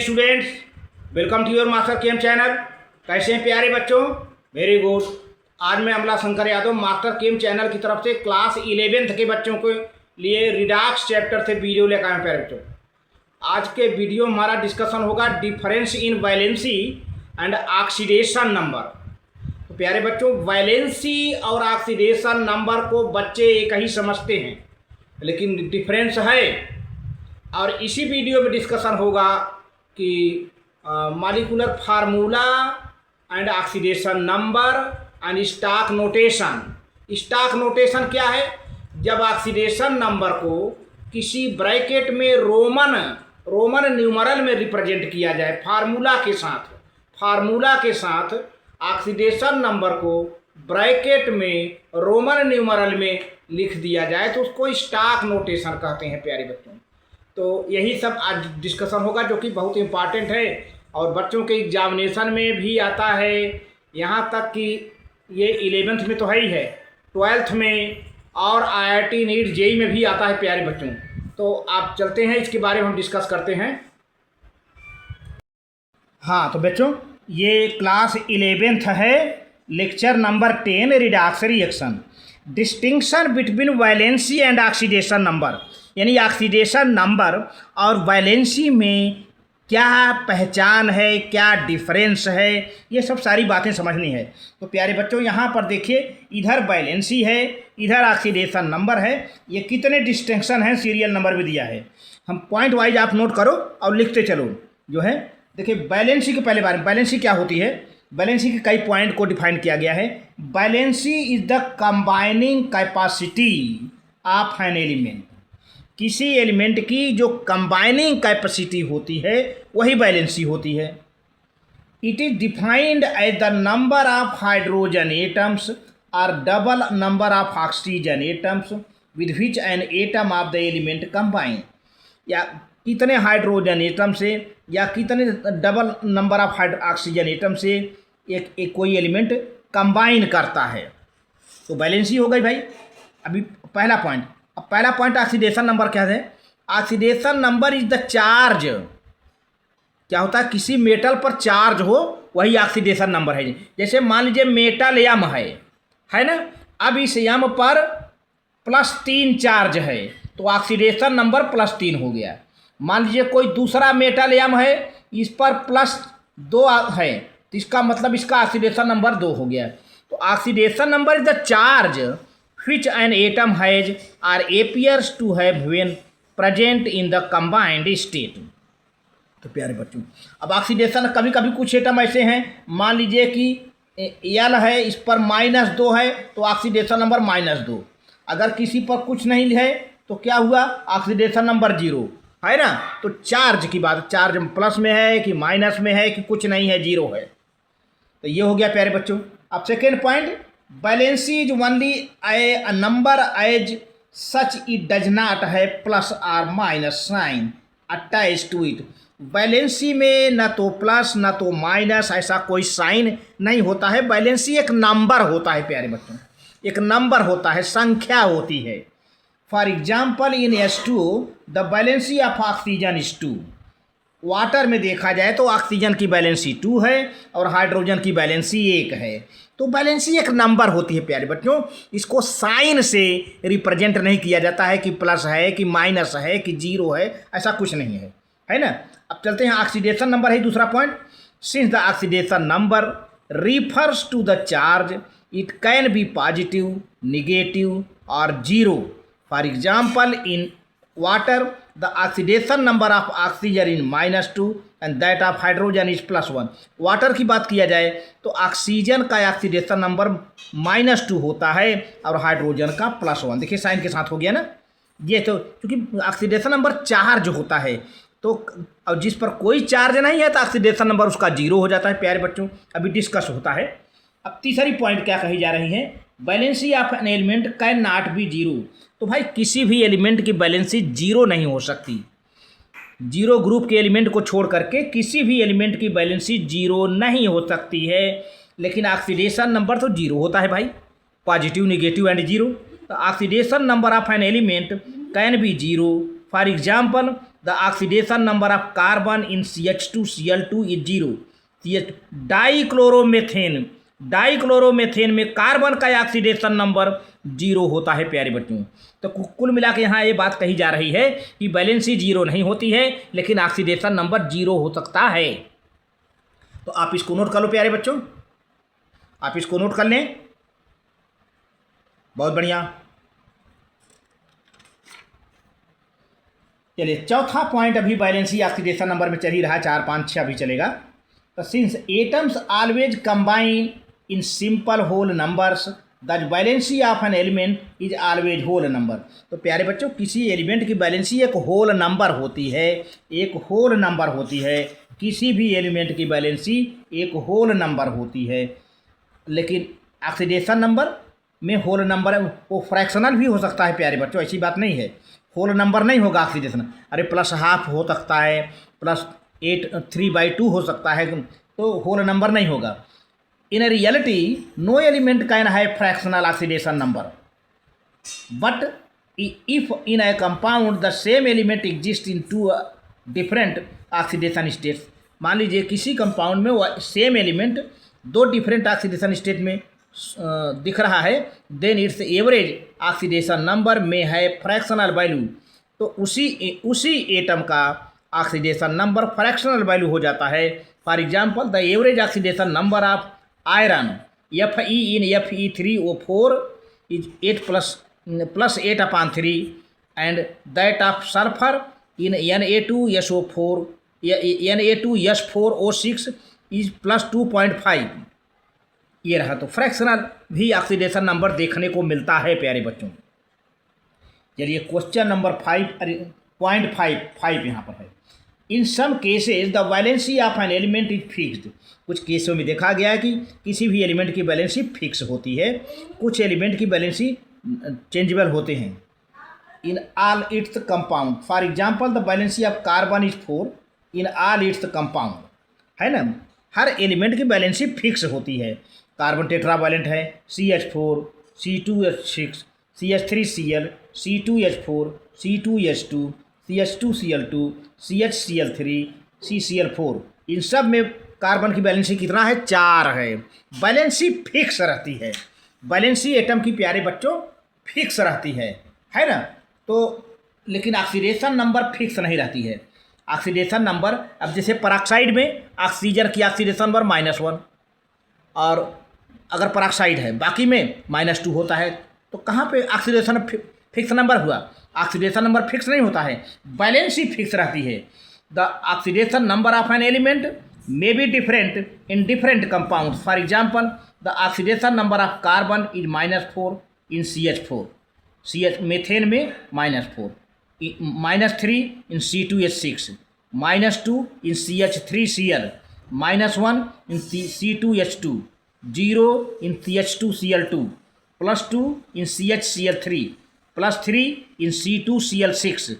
Students, welcome to your master chem channel. कैसे हैं प्यारे बच्चों? Very good. आज मैं Amla Shankar Yadav master chem channel की तरफ से क्लास 11th के बच्चों के लिए रिडक्स चैप्टर से वीडियो लेकर आए प्यारे बच्चों। आज के वीडियो हमारा डिस्कशन होगा difference in valency and oxidation number. तो प्यारे बच्चों, वैलेंसी और ऑक्सीडेशन नंबर को बच्चे एक ही समझते हैं, लेकिन डिफरेंस है। और इसी वीडियो में डिस्कशन होगा कि molecular formula and oxidation number and stock notation. Stock notation क्या है? जब ऑक्सीडेशन नंबर को किसी ब्रैकेट में रोमन न्यूमरल में रिप्रेजेंट किया जाए फार्मूला के साथ ऑक्सीडेशन नंबर को ब्रैकेट में रोमन न्यूमरल में लिख दिया जाए तो उसको स्टॉक नोटेशन कहते हैं प्यारे बच्चों। तो यही सब आज डिस्कशन होगा, जो कि बहुत इंपॉर्टेंट है और बच्चों के एग्जामिनेशन में भी आता है। यहाँ तक कि ये 11th में तो है ही है, 12th में और IIT नीट जेई में भी आता है प्यारे बच्चों। तो आप चलते हैं, इसके बारे में हम डिस्कस करते हैं। हाँ तो बच्चों, ये क्लास 11th है, lecture number 10, Redux reaction. Distinction between valency and oxidation number, यानी ऑक्सीडेशन नंबर और वैलेंसी में क्या पहचान है, क्या डिफरेंस है, ये सब सारी बातें समझनी है। तो प्यारे बच्चों, यहाँ पर देखिए, इधर वैलेंसी है, इधर ऑक्सीडेशन नंबर है। ये कितने डिस्टिंक्शन हैं, सीरियल नंबर भी दिया है। हम पॉइंट वाइज आप नोट करो और लिखते चलो। जो है देखिए, वैलेंसी के पहले बारे में, वैलेंसी क्या होती है? वैलेंसी के कई पॉइंट को डिफाइन किया गया है। Valency is the combining capacity of an element. किसी एलिमेंट की जो कंबाइनिंग कैपेसिटी होती है वही वैलेंसी होती है। It is defined as the number of hydrogen atoms और double number of oxygen atoms with which an atom of the element combine. या कितने हाइड्रोजन एटम से या कितने double number of oxygen atom से एक कोई एलिमेंट कंबाइन करता है, तो वैलेंसी हो गई भाई। अभी पहला पॉइंट। अब पहला पॉइंट ऑक्सीडेशन नंबर क्या है? Oxidation number is the charge. क्या होता है? किसी मेटल पर चार्ज हो वही ऑक्सीडेशन नंबर है। जैसे मान लीजिए मेटल यम है ना, अब इस यम पर +3 चार्ज है तो ऑक्सीडेशन नंबर +3 हो गया। मान लीजिए कोई दूसरा मेटल यम है, इस पर +2 है तो इसका मतलब इसका ऑक्सीडेशन नंबर 2 हो गया। तो oxidation number is the charge which an atom has or appears to have when present in the combined state। तो प्यारे बच्चों, अब ऑक्सीडेशन कभी कभी कुछ एटम ऐसे हैं, मान लीजिए कि L है, इस पर -2 है तो ऑक्सीडेशन नंबर -2। अगर किसी पर कुछ नहीं है तो क्या हुआ? ऑक्सीडेशन नंबर 0 है ना। तो चार्ज की बात, चार्ज प्लस में है कि माइनस में है कि कुछ नहीं है, 0 है। तो ये हो गया प्यारे बच्चों। अब second point, valency is only a number as such it does not have plus or minus sign attached to it। Valency में न तो प्लस न तो माइनस ऐसा कोई साइन नहीं होता है। वैलेंसी एक नंबर होता है प्यारे बच्चों, एक नंबर होता है, संख्या होती है। For example in H2 the valency of oxygen is 2। Water में देखा जाए तो ऑक्सीजन की वैलेंसी 2 है और हाइड्रोजन की वैलेंसी 1 है। तो वैलेंसी एक नंबर होती है प्यारे बच्चों, इसको साइन से रिप्रेजेंट नहीं किया जाता है कि प्लस है कि माइनस है कि 0 है, ऐसा कुछ नहीं है ना। अब चलते हैं, ऑक्सीडेशन नंबर है दूसरा point. Since the oxidation number refers to the charge it can be positive, negative और 0। For example in water the oxidation number of oxygen is -2 and that of hydrogen is +1। Water की बात किया जाए तो oxygen का oxidation number -2 होता है और हाइड्रोजन का +1। देखिए साइन के साथ हो गया ना ये। तो क्योंकि ऑक्सीडेशन नंबर चार्ज होता है, तो और जिस पर कोई चार्ज नहीं है तो ऑक्सीडेशन नंबर उसका 0 हो जाता है प्यारे बच्चों। अभी डिस्कस होता है। अब तीसरी पॉइंट क्या कही जा रही है? Valency of an element can not be 0। तो भाई किसी भी एलिमेंट की वैलेंसी 0 नहीं हो सकती। 0 ग्रुप के एलिमेंट को छोड़ करके किसी भी एलिमेंट की वैलेंसी 0 नहीं हो सकती है। लेकिन ऑक्सीडेशन नंबर तो 0 होता है भाई, पॉजिटिव, नेगेटिव एंड 0। तो oxidation number of an element can be 0। For example the oxidation number of carbon in CH2Cl2 is 0। Dichloromethane में कार्बन का ऑक्सीडेशन नंबर 0 होता है प्यारे बच्चों। तो कुल मिला के यहाँ ये बात कही जा रही है कि वैलेंसी 0 नहीं होती है, लेकिन ऑक्सीडेशन नंबर 0 हो सकता है। तो आप इसको नोट कर लो प्यारे बच्चों, आप इसको नोट कर लें। बहुत बढ़िया। चलिए चौथा पॉइंट अभी वैलेंसी ऑक्सीडेशन नंबर में चल ही रहा, 4 5 6 भी चलेगा। तो since atoms always combine in simple whole numbers the valency of an element is always whole number. तो प्यारे बच्चों, किसी एलिमेंट की वैलेंसी एक होल नंबर होती है, एक होल नंबर होती है। किसी भी एलिमेंट की वैलेंसी एक होल नंबर होती है, लेकिन ऑक्सीडेशन नंबर में होल नंबर वो फ्रैक्शनल भी हो सकता है प्यारे बच्चों, ऐसी बात नहीं है। होल नंबर नहीं होगा ऑक्सीडेशन, अरे +½ हो सकता है, +3/2 हो सकता है, तो होल नंबर नहीं होगा। In reality no element can have fractional oxidation number, but if in a compound the same element exist in 2 different oxidation states. मान लीजिए किसी कंपाउंड में वो same element 2 different oxidation state में दिख रहा है, then its average oxidation number में है फ्रैक्शनल वैल्यू। तो उसी एटम का ऑक्सीडेशन नंबर फ्रैक्शनल वैल्यू हो जाता है। For example the average oxidation number of iron Fe in Fe3O4 is 8+8/3 and that of sulphur in Na2SO4 is +2.5। ये रहा। तो फ्रैक्शनल भी ऑक्सीडेशन नंबर देखने को मिलता है प्यारे बच्चों। चलिए क्वेश्चन नंबर 5.5 यहाँ पर है। In some cases the valency of an element is fixed. कुछ केसों में देखा गया है कि किसी भी एलिमेंट की वैलेंसी फिक्स होती है, कुछ एलिमेंट की वैलेंसी चेंजेबल होते हैं। In all its compound, for example the valency of carbon is 4 in all its compound, है ना। हर एलिमेंट की वैलेंसी फिक्स होती है। कार्बन टेट्रावैलेंट है, CH4 C2H6 CH3Cl C2H4 C2H2 CH2Cl2 CHCl3 CCl4, इन सब में कार्बन की वैलेंसी कितना है? 4 है। वैलेंसी फिक्स रहती है, वैलेंसी एटम की प्यारे बच्चों फिक्स रहती है ना। तो लेकिन ऑक्सीडेशन नंबर फिक्स नहीं रहती है। ऑक्सीडेशन नंबर, अब जैसे पेरोक्साइड में ऑक्सीजन की ऑक्सीडेशन नंबर -1, और अगर पेरोक्साइड है बाकी में -2 होता है, तो कहाँ पे ऑक्सीडेशन फिक्स नंबर हुआ? ऑक्सीडेशन नंबर फिक्स नहीं होता है, वैलेंसी फिक्स रहती है। The oxidation number of an element may be different in different compounds. For example the oxidation number of carbon is -4 in CH4, methane में -4, -3 इन C2H6, -2 in CH3Cl, -1 in C2H2, 0 in CH2Cl2, +2 in CHCl3, +3 in C2Cl6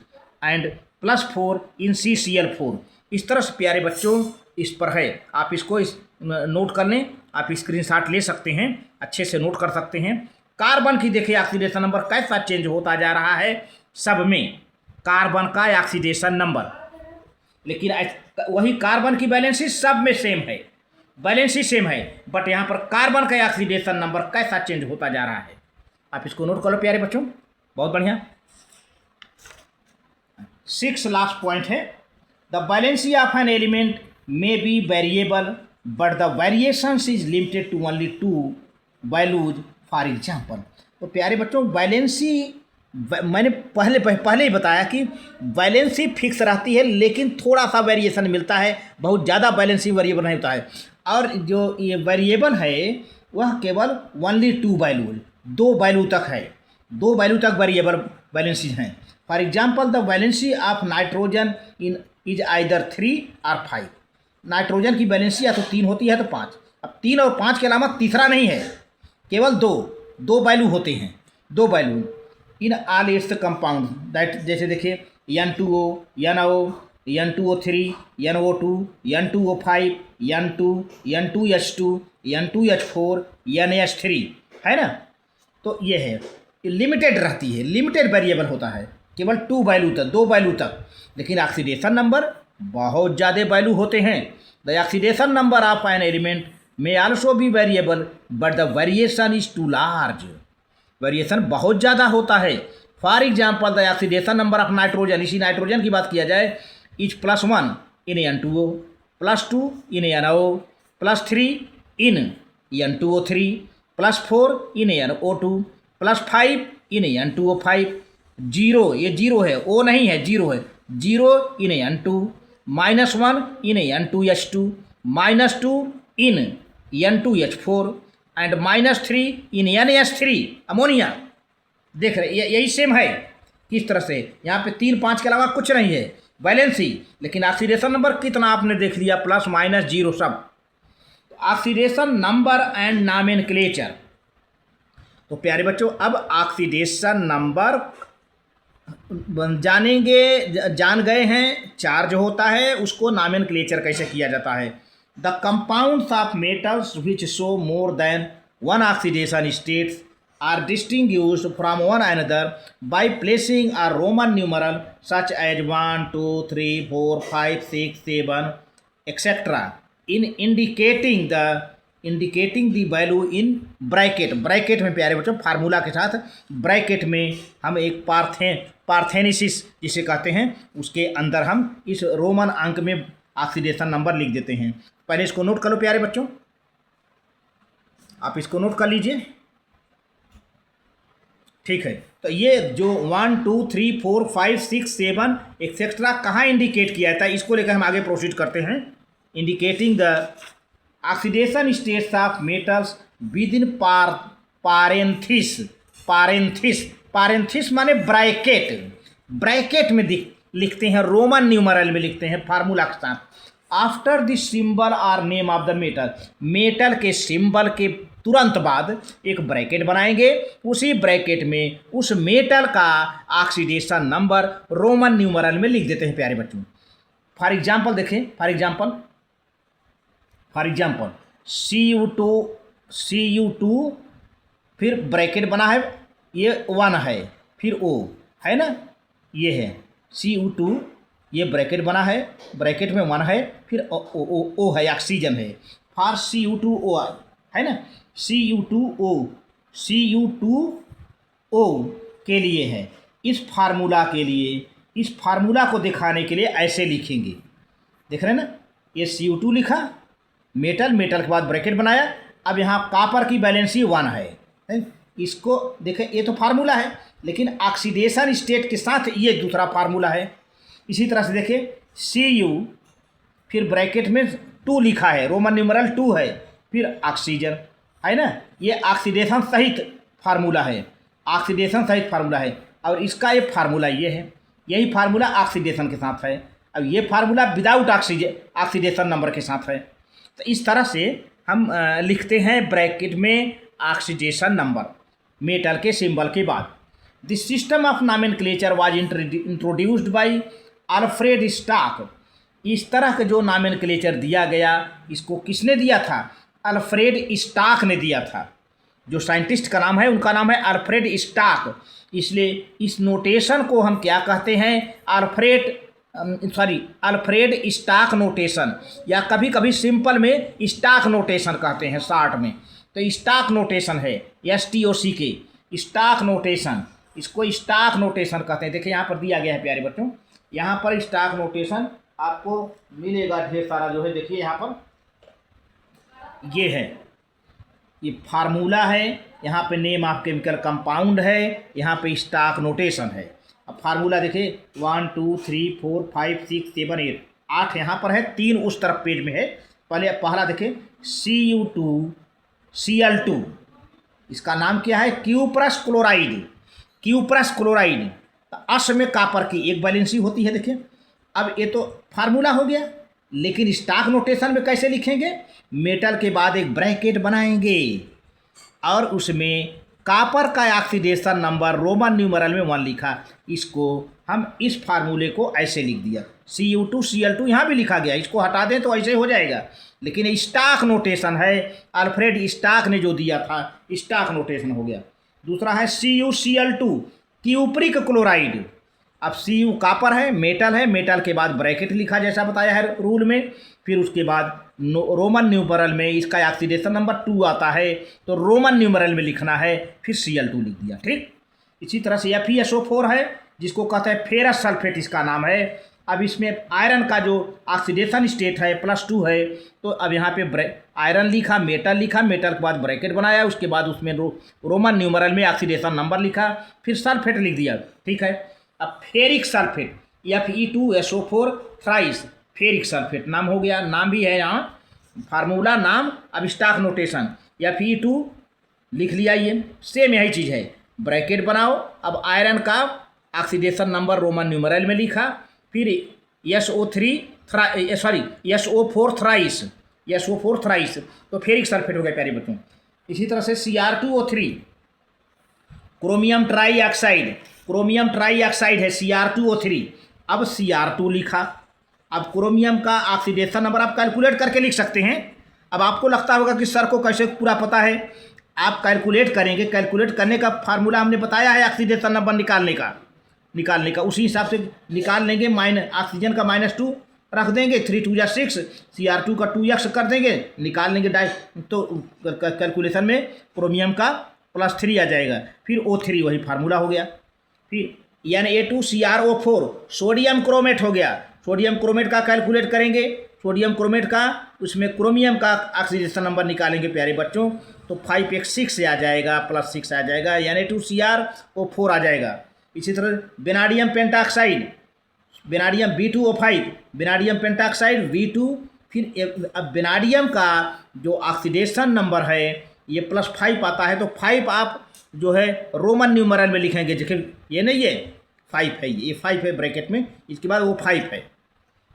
and +4 in CCl4। इस तरह से प्यारे बच्चों इस पर है, आप इसको नोट कर लें, आप स्क्रीनशॉट ले सकते हैं, अच्छे से नोट कर सकते हैं। कार्बन की देखिए ऑक्सीडेशन नंबर कैसा चेंज होता जा रहा है सब में, कार्बन का ऑक्सीडेशन नंबर, लेकिन वही कार्बन की वैलेंसी सब में सेम है, वैलेंसी सेम है, बट यहाँ पर कार्बन का ऑक्सीडेशन नंबर कैसा चेंज होता जा रहा है, आप इसको नोट कर लो प्यारे बच्चों। बहुत बढ़िया। 6 लास्ट पॉइंट है, the valency of an element may be variable but the variations is limited to only 2 values. For example, तो प्यारे बच्चों वैलेंसी मैंने पहले ही बताया कि वैलेंसी फिक्स रहती है, लेकिन थोड़ा सा वेरिएशन मिलता है, बहुत ज़्यादा वैलेंसी वेरिएबल नहीं होता है। और जो ये वेरिएबल है वह केवल ओनली 2 वैल्यू, 2 वैल्यू तक है, 2 वैल्यू तक वेरिएबल वैलेंसी हैं। For example the valency of nitrogen in is either 3 और 5। नाइट्रोजन की वैलेंसी या तो 3 होती है तो 5। अब 3 और 5 के अलावा तीसरा नहीं है, केवल 2 वैल्यू होते हैं, 2 value in all its compound that. जैसे देखिए N2O, NO, N2O3, NO2, N2O5, N2, N2H2, N2H4, NH3, है ना। तो ये है, लिमिटेड रहती है, लिमिटेड वेरिएबल होता है, केवल 2 वैल्यू तक, 2 वैल्यू तक। लेकिन ऑक्सीडेशन नंबर बहुत ज़्यादा वैल्यू होते हैं। The oxidation number of an element may also be variable but the variation is too large. Variation बहुत ज़्यादा होता है। For example the oxidation number of nitrogen, इसी नाइट्रोजन की बात किया जाए, is +1 in N2O, +2 in NO, +3 in N2O3, +4 in NO2, +5 in N2O5। 0, ये 0 है, O नहीं है, 0 है। 0 इन N2, -1 in N2H2, -2 in N2H4 and -3 in NH3 ammonia. देख रहे यही सेम है। किस तरह से यहाँ पे 3 5 के अलावा कुछ नहीं है वैलेंसी, लेकिन ऑक्सीडेशन नंबर कितना आपने देख लिया, +-0 सब। Oxidation number and nomenclature. तो प्यारे बच्चों, अब ऑक्सीडेशन नंबर जान गए हैं, चार्ज होता है, उसको नॉमेनक्लेचर कैसे किया जाता है। The compounds of metals which show more than one oxidation states are distinguished from one another by placing a Roman numeral such as 1, 2, 3, 4, 5, 6, 7, etc. in indicating the value in bracket। Bracket में प्यारे बच्चों formula के साथ bracket में हम एक पार्थेनिसिस जिसे कहते हैं, उसके अंदर हम इस रोमन अंक में ऑक्सीडेशन नंबर लिख देते हैं। पहले इसको नोट कर लो प्यारे बच्चों, आप इसको नोट कर लीजिए। ठीक है, तो ये जो 1, 2, 3, 4, 5, 6, 7 एक्सेट्रा कहाँ इंडिकेट किया था, इसको लेकर हम आगे प्रोसीड करते हैं। Indicating the oxidation states of metals within parenthesis. Parenthesis माने ब्रैकेट। ब्रैकेट में लिखते हैं, रोमन न्यूमरल में लिखते हैं फार्मूला के साथ। आफ्टर द सिंबल और name of the metal, metal के सिंबल के तुरंत बाद एक ब्रैकेट बनाएंगे, उसी ब्रैकेट में उस मेटल का ऑक्सीडेशन नंबर रोमन न्यूमरल में लिख देते हैं प्यारे बच्चों। फॉर एग्जांपल देखें, फॉर एग्जांपल Cu2 फिर ब्रैकेट बना है, ये 1 है, फिर O है ना, ये है Cu2, ये ब्रैकेट बना है, ब्रैकेट में 1 है, फिर O है, ऑक्सीजन है। फॉर Cu2O है ना, Cu2O के लिए है। इस फार्मूला के लिए, इस फार्मूला को दिखाने के लिए ऐसे लिखेंगे, देख रहे हैं ना, ये Cu2 लिखा, मेटल के बाद ब्रैकेट बनाया। अब यहाँ कापर की वैलेंसी 1 है। इसको देखें, ये तो फार्मूला है, लेकिन ऑक्सीडेशन स्टेट के साथ ये दूसरा फार्मूला है। इसी तरह से देखें, Cu फिर ब्रैकेट में 2 लिखा है, रोमन न्यूमरल 2 है, फिर ऑक्सीजन है ना, ये ऑक्सीडेशन सहित फार्मूला है, ऑक्सीडेशन सहित फार्मूला है। और इसका ये फार्मूला ये है, यही फार्मूला ऑक्सीडेशन के साथ है। अब ये फार्मूला विदाउट ऑक्सीडेशन नंबर के साथ है। तो इस तरह से हम लिखते हैं ब्रैकेट में ऑक्सीडेशन नंबर मेटल के सिंबल के बाद। The system of nomenclature was introduced by Alfred stock. इस तरह का जो नॉमेनक्लेचर दिया गया, इसको किसने दिया था? अल्फ्रेड स्टाक ने दिया था। जो साइंटिस्ट का नाम है, उनका नाम है अल्फ्रेड स्टाक। इसलिए इस नोटेशन को हम क्या कहते हैं? अल्फ्रेड स्टाक नोटेशन, या कभी कभी सिंपल में स्टाक नोटेशन कहते हैं शॉर्ट में। तो स्टाक नोटेशन है, STOCK, स्टाक नोटेशन, इसको स्टाक नोटेशन कहते हैं। देखिए यहाँ पर दिया गया है प्यारे बच्चों, यहाँ पर स्टाक नोटेशन आपको मिलेगा ढेर सारा, जो है देखिए यहाँ पर ये है, ये फार्मूला है, यहाँ पे नेम ऑफ केमिकल कंपाउंड है, यहाँ पे स्टाक नोटेशन है। अब फार्मूला देखिए 1 2 3 4 5 6 7 8, 8 यहाँ पर है, 3 उस तरफ पेज में है। पहला देखिए Cu2Cl2, इसका नाम क्या है? Cuprous chloride. अश में कापर की एक वैलेंसी होती है। देखिए अब ये तो फार्मूला हो गया, लेकिन स्टाक नोटेशन में कैसे लिखेंगे? मेटल के बाद एक ब्रैकेट बनाएंगे और उसमें कापर का ऑक्सीडेशन नंबर रोमन न्यूमरल में 1 लिखा। इसको हम इस फार्मूले को ऐसे लिख दिया, Cu2Cl2 यहाँ भी लिखा गया, इसको हटा दें तो ऐसे हो जाएगा, लेकिन स्टाक नोटेशन है, अल्फ्रेड स्टाक ने जो दिया था, स्टाक नोटेशन हो गया। दूसरा है CuCl2 क्यूप्रिक क्लोराइड, अब Cu कापर है, मेटल के बाद ब्रैकेट लिखा जैसा बताया है रूल में, फिर उसके बाद रोमन न्यूमरल में इसका ऑक्सीडेशन नंबर 2 आता है, तो रोमन न्यूमरल में लिखना है, फिर Cl2 लिख दिया। ठीक, इसी तरह से FeSO4 है जिसको कहते हैं फेरस सल्फेट, इसका नाम है। अब इसमें आयरन का जो ऑक्सीडेशन स्टेट है +2 है, तो अब यहाँ पे आयरन लिखा, मेटल के बाद ब्रैकेट बनाया, उसके बाद उसमें रोमन न्यूमरल में ऑक्सीडेशन नंबर लिखा, फिर सल्फेट लिख दिया। ठीक है, अब ferric sulphate Fe2SO4 thrice, ferric sulphate नाम हो गया, नाम भी है यहाँ, फार्मूला नाम। अब स्टॉक नोटेशन Fe2 लिख लिया, ये सेम यही चीज़ है, ब्रैकेट बनाओ। अब आयरन का ऑक्सीडेशन नंबर रोमन न्यूमरल में लिखा, फिर SO4 थ्राइस, तो फेरिक सल्फेट हो गया प्यारे बच्चों। इसी तरह से Cr2O3 क्रोमियम ट्राई ऑक्साइड है Cr2O3। अब Cr2 लिखा, अब क्रोमियम का ऑक्सीडेशन नंबर आप कैलकुलेट करके लिख सकते हैं। अब आपको लगता होगा कि सर को कैसे पूरा पता है, आप कैलकुलेट करेंगे, कैलकुलेट करने का फार्मूला हमने बताया है ऑक्सीडेशन नंबर निकालने का उसी हिसाब से निकाल लेंगे। ऑक्सीजन का -2 रख देंगे, 3 2 या 6, Cr2 का 2x कर देंगे, निकाल लेंगे तो कैलकुलेशन में क्रोमियम का +3 आ जाएगा, फिर O3 वही फार्मूला हो गया। फिर Na2CrO4 सोडियम क्रोमेट हो गया, सोडियम क्रोमेट का कैलकुलेट करेंगे, सोडियम क्रोमेट का उसमें क्रोमियम का ऑक्सीडेशन नंबर निकालेंगे प्यारे बच्चों, तो 5x6 से आ जाएगा, +6 आ जाएगा, Na2CrO4 आ जाएगा। इसी तरह बेनाडियम पेंटाक्साइड, बेनाडियम B2O5, बेनाडियम पेंटाक्साइड V2, फिर अब बेनाडियम का जो ऑक्सीडेशन नंबर है ये +5 आता है, तो 5 आप जो है रोमन न्यूमरल में लिखेंगे, देखिए ये नहीं है 5 है, ये 5 है ब्रैकेट में, इसके बाद वो 5 है।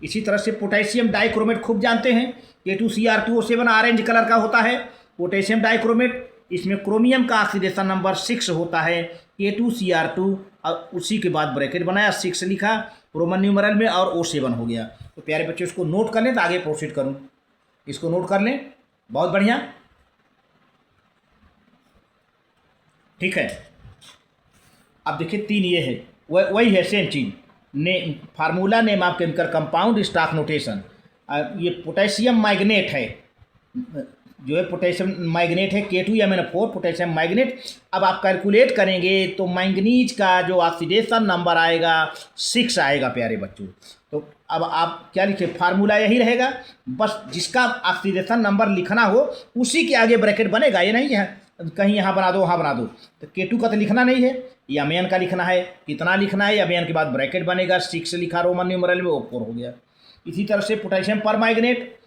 इसी तरह से पोटेशियम डाइक्रोमेट खूब जानते हैं, K2Cr2O7 ऑरेंज कलर का होता है पोटेशियम डाइक्रोमेट, इसमें क्रोमियम का ऑक्सीडेशन नंबर 6 होता है, K2Cr2, और उसी के बाद ब्रैकेट बनाया, 6 लिखा रोमन न्यूमरल में और O7 हो गया। तो प्यारे बच्चों इसको नोट कर लें तो आगे प्रोसीड करूं, इसको नोट कर लें, बहुत बढ़िया। ठीक है, अब देखिए 3 ये है, वही है same cheese, formula name of chemical compound, stock notation. ये पोटेशियम मैग्नेट है, जो है पोटेशियम मैग्नेट है K2MnO4 पोटेशियम मैग्नेट। अब आप कैलकुलेट करेंगे तो मैंगनीज का जो ऑक्सीडेशन नंबर आएगा 6 आएगा प्यारे बच्चों। तो अब आप क्या लिखे, फार्मूला यही रहेगा, बस जिसका ऑक्सीडेशन नंबर लिखना हो उसी के आगे ब्रैकेट बनेगा, ये नहीं है कहीं यहाँ बना दो वहाँ बना दो। तो K2 का तो लिखना नहीं है, Mn का लिखना है, कितना लिखना है, Mn के बाद ब्रैकेट बनेगा, 6 लिखा रोमन न्यूमरल में, O4 हो गया। इसी तरह से पोटेशियम परमैंगनेट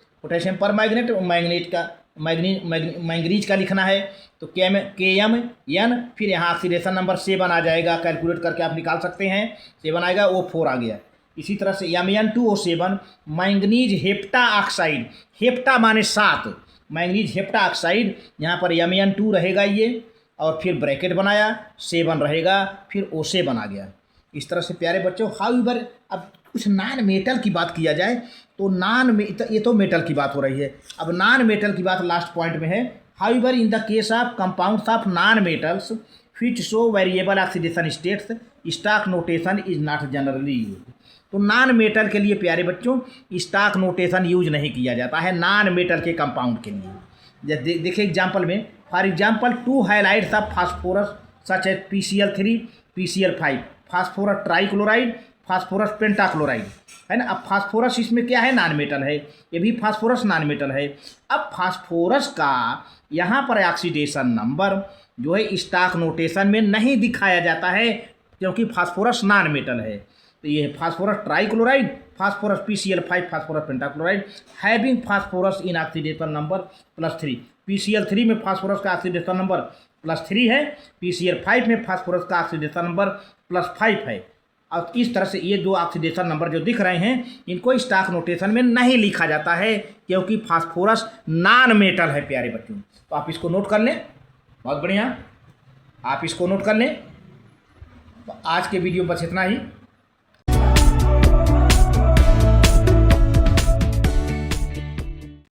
मैंगनीज का मैंगनीज का लिखना है, तो KMN, फिर यहाँ ऑक्सीडेशन नंबर 7 आ जाएगा, कैलकुलेट करके आप निकाल सकते हैं, 7 आएगा, O4 आ गया। इसी तरह से Mn2O7 manganese hepta oxide, hepta माने 7, मैंगनीज हेप्टा ऑक्साइड, यहाँ पर Mn2 रहेगा ये, और फिर ब्रैकेट बनाया, 7 रहेगा, फिर O7 आ गया। इस तरह से प्यारे बच्चों, हाउएवर अब कुछ नॉन मेटल की बात किया जाए तो ये तो मेटल की बात हो रही है, अब नॉन मेटल की बात लास्ट पॉइंट में है। However in the case of compounds of non metals which show variable oxidation states, stock notation is not generally use. तो नॉन मेटल के लिए प्यारे बच्चों स्टॉक नोटेशन यूज नहीं किया जाता है नॉन मेटल के कंपाउंड के लिए। देखिए एग्जाम्पल में, for example 2 highlights of phosphorus such as PCl3 PCl5, phosphorus trichloride, phosphorus pentachloride, है ना। अब फास्फोरस इसमें क्या है, नॉन मेटल है, ये भी फास्फोरस नॉन मेटल है। अब फास्फोरस का यहाँ पर ऑक्सीडेशन नंबर जो है स्टॉक नोटेशन में नहीं दिखाया जाता है क्योंकि फास्फोरस नॉन मेटल है। तो ये phosphorus trichloride, phosphorus PCl5, phosphorus pentachloride having phosphorus in oxidation number +3। PCl3 में फास्फोरस का ऑक्सीडेशन नंबर +3 है, PCl5 में फास्फोरस का ऑक्सीडेशन नंबर +5 है। और इस तरह से ये 2 ऑक्सीडेशन नंबर जो दिख रहे हैं इनको स्टॉक नोटेशन में नहीं लिखा जाता है क्योंकि फास्फोरस नॉन मेटल है प्यारे बच्चों। तो आप इसको नोट कर लें, बहुत बढ़िया, आप इसको नोट कर लें। तो आज के वीडियो बस इतना ही।